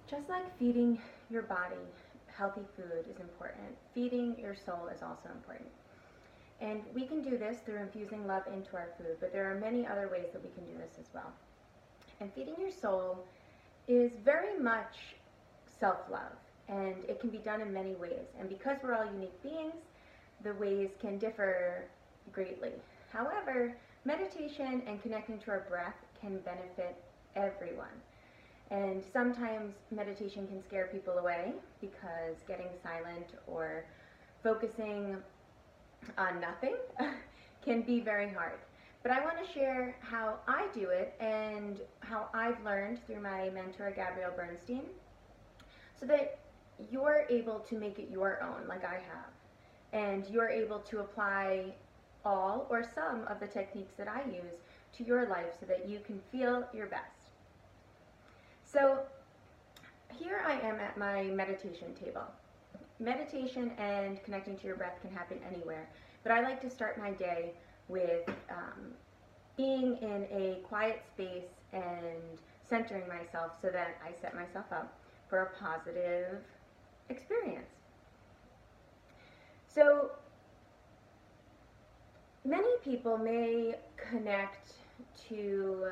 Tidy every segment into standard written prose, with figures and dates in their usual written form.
Just like feeding your body healthy food is important, feeding your soul is also important. And we can do this through infusing love into our food, but there are many other ways that we can do this as well. And feeding your soul is very much self love, and it can be done in many ways. And because we're all unique beings, the ways can differ greatly. However, meditation and connecting to our breath can benefit everyone. And sometimes meditation can scare people away because getting silent or focusing on nothing can be very hard. But I want to share how I do it and how I've learned through my mentor, Gabrielle Bernstein, so that you're able to make it your own, like I have. And you're able to apply all or some of the techniques that I use to your life so that you can feel your best. So here I am at my meditation table. Meditation and connecting to your breath can happen anywhere, but I like to start my day with being in a quiet space and centering myself so that I set myself up for a positive experience. So many people may connect to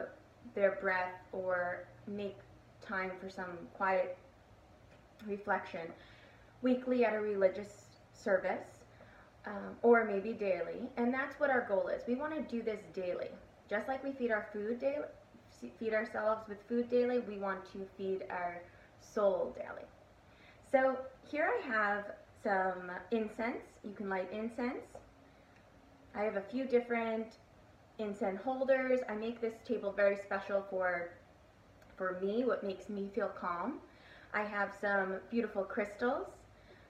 their breath or make time for some quiet reflection weekly at a religious service, or maybe daily, and that's what our goal is. We want to do this daily. Just like we feed our food daily, feed ourselves with food daily, we want to feed our soul daily. So here I have some incense. You can light incense. I have a few different incense holders. I make this table very special for me, what makes me feel calm. I have some beautiful crystals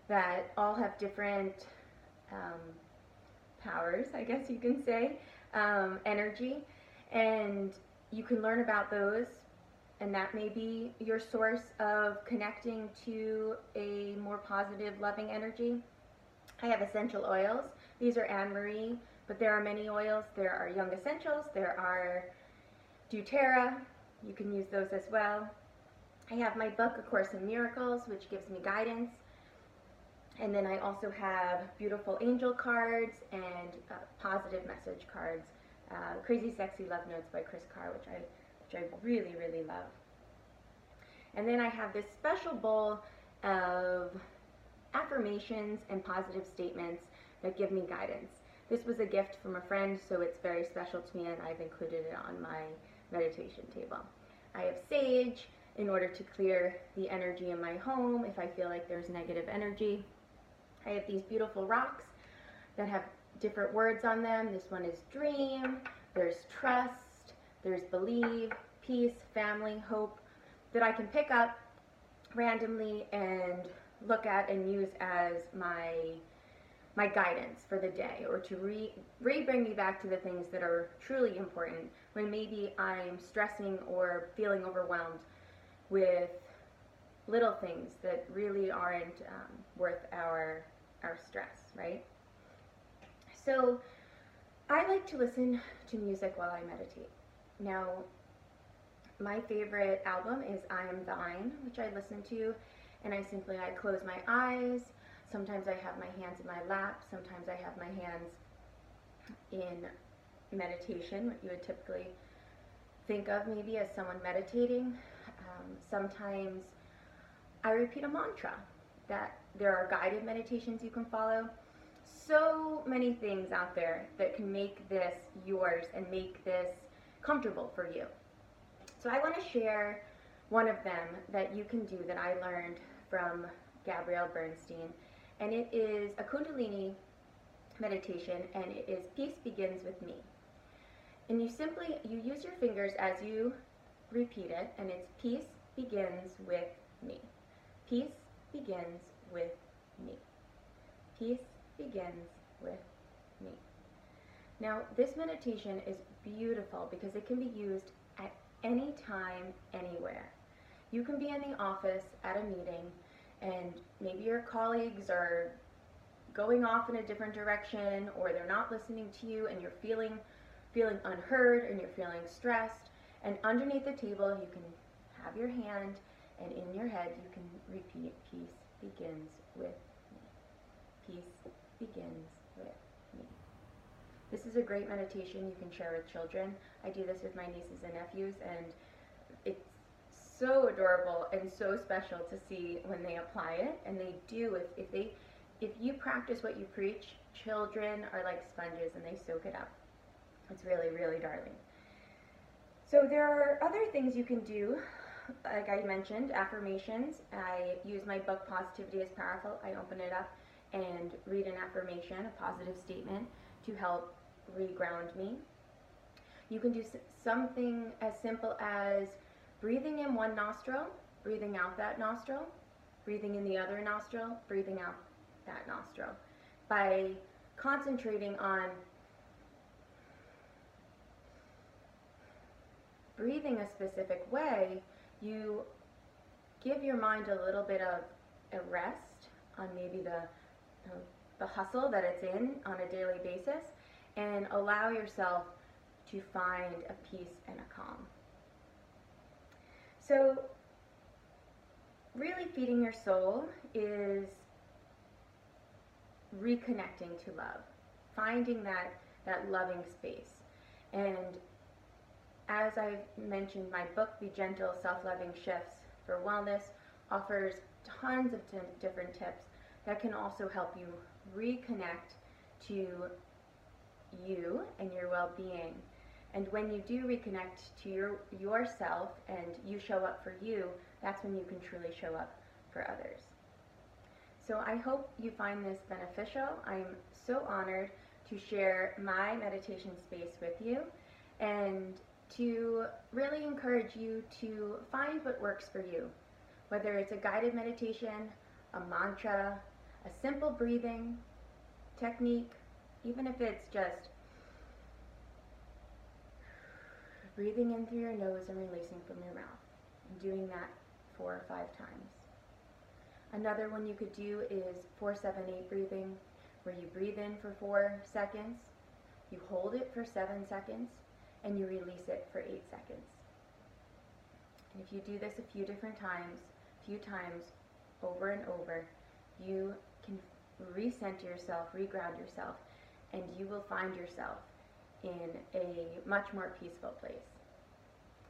that all have different powers, I guess you can say, energy, and you can learn about those, and that may be your source of connecting to a more positive, loving energy. I have essential oils. These are Anne Marie, but there are many oils. There are Young Essentials, there are doTERRA, you can use those as well. I have my book, A Course in Miracles, which gives me guidance. And then I also have beautiful angel cards and positive message cards. Crazy Sexy Love Notes by Chris Carr, which I really, really love. And then I have this special bowl of affirmations and positive statements that give me guidance. This was a gift from a friend, so it's very special to me, and I've included it on my meditation table. I have sage in order to clear the energy in my home if I feel like there's negative energy. I have these beautiful rocks that have different words on them. This one is dream, there's trust, there's believe, peace, family, hope, that I can pick up randomly and look at and use as my guidance for the day, or to bring me back to the things that are truly important when maybe I'm stressing or feeling overwhelmed with little things that really aren't worth our stress, right? So I like to listen to music while I meditate. Now, my favorite album is I Am Thine, which I listen to, and I close my eyes. Sometimes I have my hands in my lap. Sometimes I have my hands in meditation, what you would typically think of maybe as someone meditating. Sometimes I repeat a mantra. That there are guided meditations you can follow. So many things out there that can make this yours and make this comfortable for you. So I want to share one of them that you can do that I learned from Gabrielle Bernstein, and it is a Kundalini meditation, and it is Peace Begins With Me. And you use your fingers as you repeat it, and it's peace begins with me. Peace begins with me. Peace begins with me. Now, this meditation is beautiful because it can be used at any time, anywhere. You can be in the office at a meeting, and maybe your colleagues are going off in a different direction, or they're not listening to you, and you're feeling unheard, and you're feeling stressed. And underneath the table, you can have your hand And in your head, you can repeat, peace begins with me. Peace begins with me. This is a great meditation you can share with children. I do this with my nieces and nephews, and it's so adorable and so special to see when they apply it. And they do. If you practice what you preach, children are like sponges and they soak it up. It's really, really darling. So there are other things you can do. Like I mentioned, affirmations. I use my book, Positivity is Powerful. I open it up and read an affirmation, a positive statement, to help reground me. You can do something as simple as breathing in one nostril, breathing out that nostril, breathing in the other nostril, breathing out that nostril. By concentrating on breathing a specific way, you give your mind a little bit of a rest on maybe the hustle that it's in on a daily basis, and allow yourself to find a peace and a calm. So really feeding your soul is reconnecting to love, finding that loving space. And as I've mentioned, my book, Be Gentle, Self-Loving Shifts for Wellness, offers tons of different tips that can also help you reconnect to you and your well-being. And when you do reconnect to yourself and you show up for you, that's when you can truly show up for others. So I hope you find this beneficial. I'm so honored to share my meditation space with you and to really encourage you to find what works for you, whether it's a guided meditation, a mantra, a simple breathing technique, even if it's just breathing in through your nose and releasing from your mouth, and doing that 4 or 5 times. Another one you could do is 4-7-8 breathing, where you breathe in for 4 seconds, you hold it for 7 seconds, and you release it for 8 seconds. And if you do this a few times, over and over, you can recenter yourself, reground yourself, and you will find yourself in a much more peaceful place.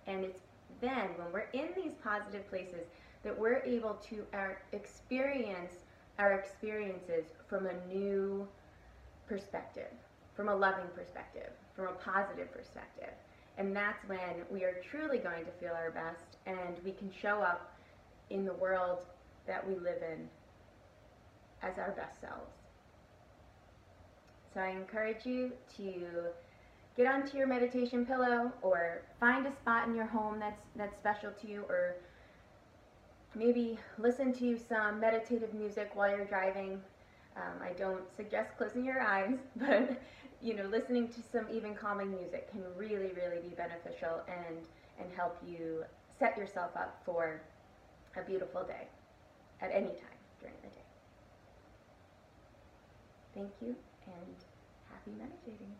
And it's then when we're in these positive places that we're able to experience our experiences from a new perspective, from a loving perspective, from a positive perspective. And that's when we are truly going to feel our best, and we can show up in the world that we live in as our best selves. So I encourage you to get onto your meditation pillow, or find a spot in your home that's special to you, or maybe listen to some meditative music while you're driving. I don't suggest closing your eyes, but listening to some even calming music can really, really be beneficial and help you set yourself up for a beautiful day at any time during the day. Thank you, and happy meditating.